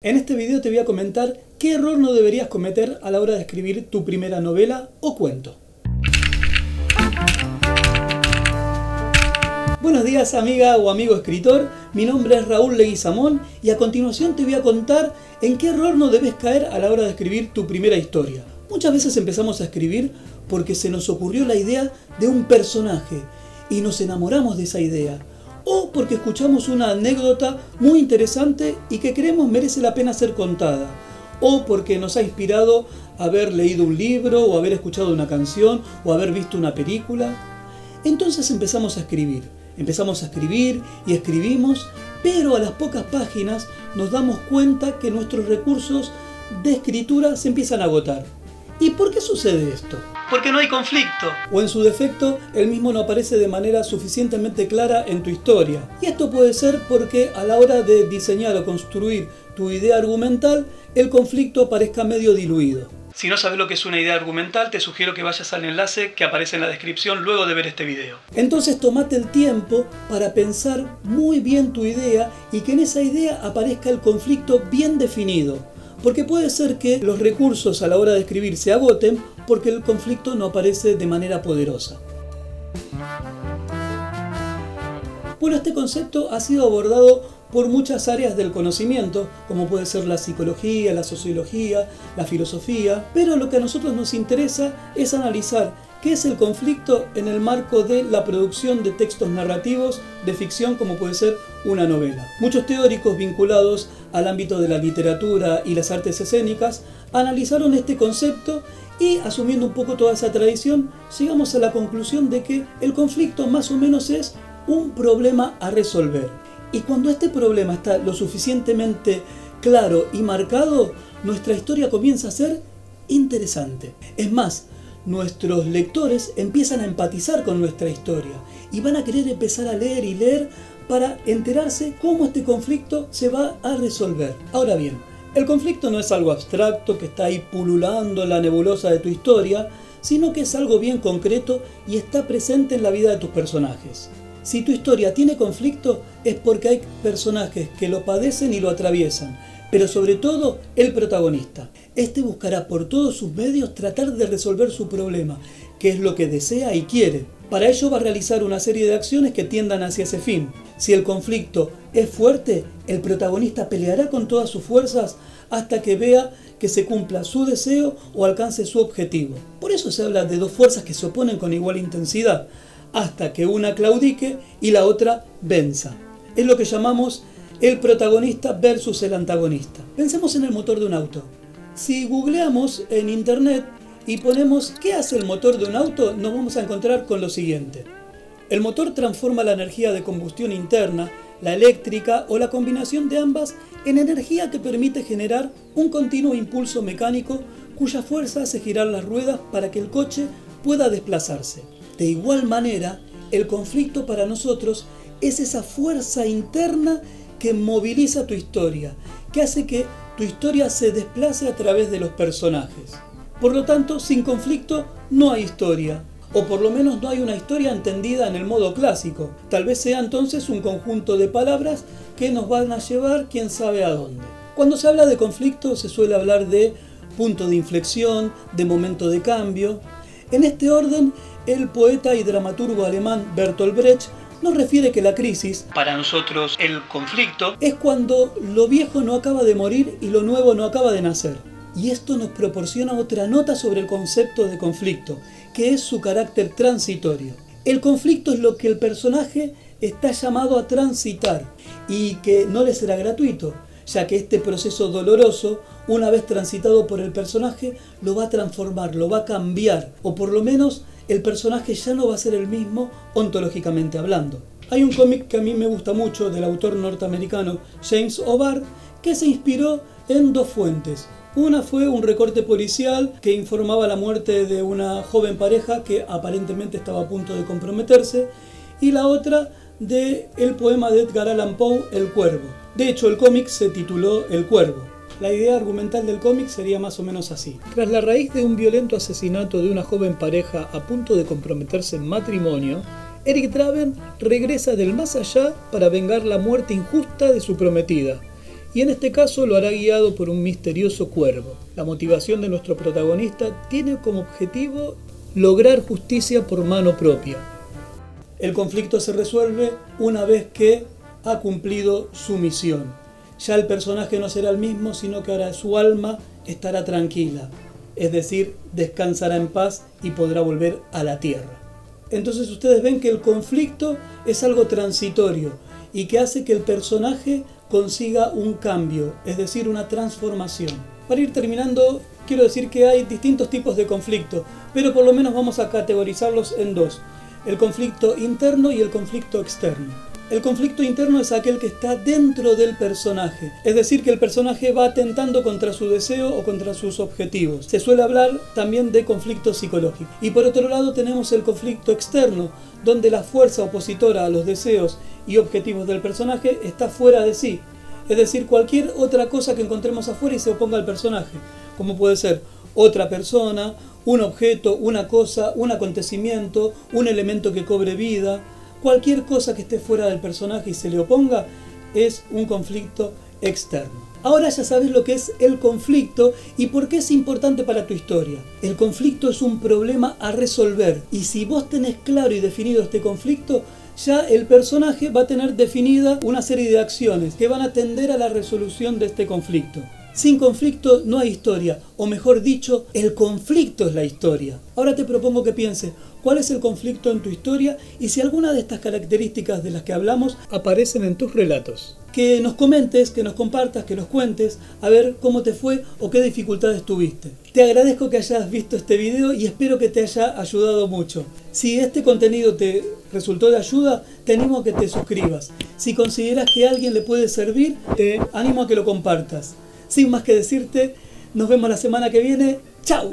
En este video te voy a comentar qué error no deberías cometer a la hora de escribir tu primera novela o cuento. Buenos días amiga o amigo escritor, mi nombre es Raúl Leguizamón y a continuación te voy a contar en qué error no debes caer a la hora de escribir tu primera historia. Muchas veces empezamos a escribir porque se nos ocurrió la idea de un personaje y nos enamoramos de esa idea. O porque escuchamos una anécdota muy interesante y que creemos merece la pena ser contada. O porque nos ha inspirado haber leído un libro, o haber escuchado una canción, o haber visto una película. Entonces empezamos a escribir. Empezamos a escribir y escribimos, pero a las pocas páginas nos damos cuenta que nuestros recursos de escritura se empiezan a agotar. ¿Y por qué sucede esto? Porque no hay conflicto. O en su defecto, el mismo no aparece de manera suficientemente clara en tu historia. Y esto puede ser porque a la hora de diseñar o construir tu idea argumental, el conflicto aparezca medio diluido. Si no sabes lo que es una idea argumental, te sugiero que vayas al enlace que aparece en la descripción luego de ver este video. Entonces tomate el tiempo para pensar muy bien tu idea y que en esa idea aparezca el conflicto bien definido. Porque puede ser que los recursos a la hora de escribir se agoten porque el conflicto no aparece de manera poderosa. Bueno, este concepto ha sido abordado por muchas áreas del conocimiento, como puede ser la psicología, la sociología, la filosofía, pero lo que a nosotros nos interesa es analizar qué es el conflicto en el marco de la producción de textos narrativos de ficción, como puede ser una novela. Muchos teóricos vinculados al ámbito de la literatura y las artes escénicas analizaron este concepto y, asumiendo un poco toda esa tradición, llegamos a la conclusión de que el conflicto más o menos es un problema a resolver. Y cuando este problema está lo suficientemente claro y marcado, nuestra historia comienza a ser interesante. Es más, nuestros lectores empiezan a empatizar con nuestra historia y van a querer empezar a leer y leer para enterarse cómo este conflicto se va a resolver. Ahora bien, el conflicto no es algo abstracto que está ahí pululando en la nebulosa de tu historia, sino que es algo bien concreto y está presente en la vida de tus personajes. Si tu historia tiene conflicto es porque hay personajes que lo padecen y lo atraviesan, pero sobre todo el protagonista. Este buscará por todos sus medios tratar de resolver su problema, que es lo que desea y quiere. Para ello va a realizar una serie de acciones que tiendan hacia ese fin. Si el conflicto es fuerte, el protagonista peleará con todas sus fuerzas hasta que vea que se cumpla su deseo o alcance su objetivo. Por eso se habla de dos fuerzas que se oponen con igual intensidad, hasta que una claudique y la otra venza. Es lo que llamamos el protagonista versus el antagonista. Pensemos en el motor de un auto. Si googleamos en internet y ponemos ¿qué hace el motor de un auto?, nos vamos a encontrar con lo siguiente. El motor transforma la energía de combustión interna, la eléctrica o la combinación de ambas, en energía que permite generar un continuo impulso mecánico cuya fuerza hace girar las ruedas para que el coche pueda desplazarse. De igual manera, el conflicto para nosotros es esa fuerza interna que moviliza tu historia, que hace que tu historia se desplace a través de los personajes. Por lo tanto, sin conflicto no hay historia, o por lo menos no hay una historia entendida en el modo clásico. Tal vez sea entonces un conjunto de palabras que nos van a llevar quién sabe a dónde. Cuando se habla de conflicto se suele hablar de punto de inflexión, de momento de cambio. En este orden, el poeta y dramaturgo alemán Bertolt Brecht nos refiere que la crisis, para nosotros el conflicto, es cuando lo viejo no acaba de morir y lo nuevo no acaba de nacer. Y esto nos proporciona otra nota sobre el concepto de conflicto, que es su carácter transitorio. El conflicto es lo que el personaje está llamado a transitar y que no le será gratuito, ya que este proceso doloroso, una vez transitado por el personaje, lo va a transformar, lo va a cambiar, o por lo menos el personaje ya no va a ser el mismo ontológicamente hablando. Hay un cómic que a mí me gusta mucho del autor norteamericano James O'Barr que se inspiró en dos fuentes. Una fue un recorte policial que informaba la muerte de una joven pareja que aparentemente estaba a punto de comprometerse, y la otra de el poema de Edgar Allan Poe, El Cuervo. De hecho, el cómic se tituló El Cuervo. La idea argumental del cómic sería más o menos así. Tras la raíz de un violento asesinato de una joven pareja a punto de comprometerse en matrimonio, Eric Draven regresa del más allá para vengar la muerte injusta de su prometida y en este caso lo hará guiado por un misterioso cuervo. La motivación de nuestro protagonista tiene como objetivo lograr justicia por mano propia. El conflicto se resuelve una vez que ha cumplido su misión. Ya el personaje no será el mismo, sino que ahora su alma estará tranquila, es decir, descansará en paz y podrá volver a la tierra. Entonces ustedes ven que el conflicto es algo transitorio y que hace que el personaje consiga un cambio, es decir, una transformación. Para ir terminando, quiero decir que hay distintos tipos de conflicto, pero por lo menos vamos a categorizarlos en dos: el conflicto interno y el conflicto externo. El conflicto interno es aquel que está dentro del personaje, es decir, que el personaje va atentando contra su deseo o contra sus objetivos. Se suele hablar también de conflicto psicológico. Y por otro lado tenemos el conflicto externo, donde la fuerza opositora a los deseos y objetivos del personaje está fuera de sí. Es decir, cualquier otra cosa que encontremos afuera y se oponga al personaje, como puede ser otra persona, un objeto, una cosa, un acontecimiento, un elemento que cobre vida. Cualquier cosa que esté fuera del personaje y se le oponga es un conflicto externo. Ahora ya sabes lo que es el conflicto y por qué es importante para tu historia. El conflicto es un problema a resolver y si vos tenés claro y definido este conflicto, ya el personaje va a tener definida una serie de acciones que van a tender a la resolución de este conflicto. Sin conflicto no hay historia, o mejor dicho, el conflicto es la historia. Ahora te propongo que pienses cuál es el conflicto en tu historia y si alguna de estas características de las que hablamos aparecen en tus relatos. Que nos comentes, que nos compartas, que nos cuentes, a ver cómo te fue o qué dificultades tuviste. Te agradezco que hayas visto este video y espero que te haya ayudado mucho. Si este contenido te resultó de ayuda, te animo a que te suscribas. Si consideras que a alguien le puede servir, te animo a que lo compartas. Sin más que decirte, nos vemos la semana que viene. ¡Chao!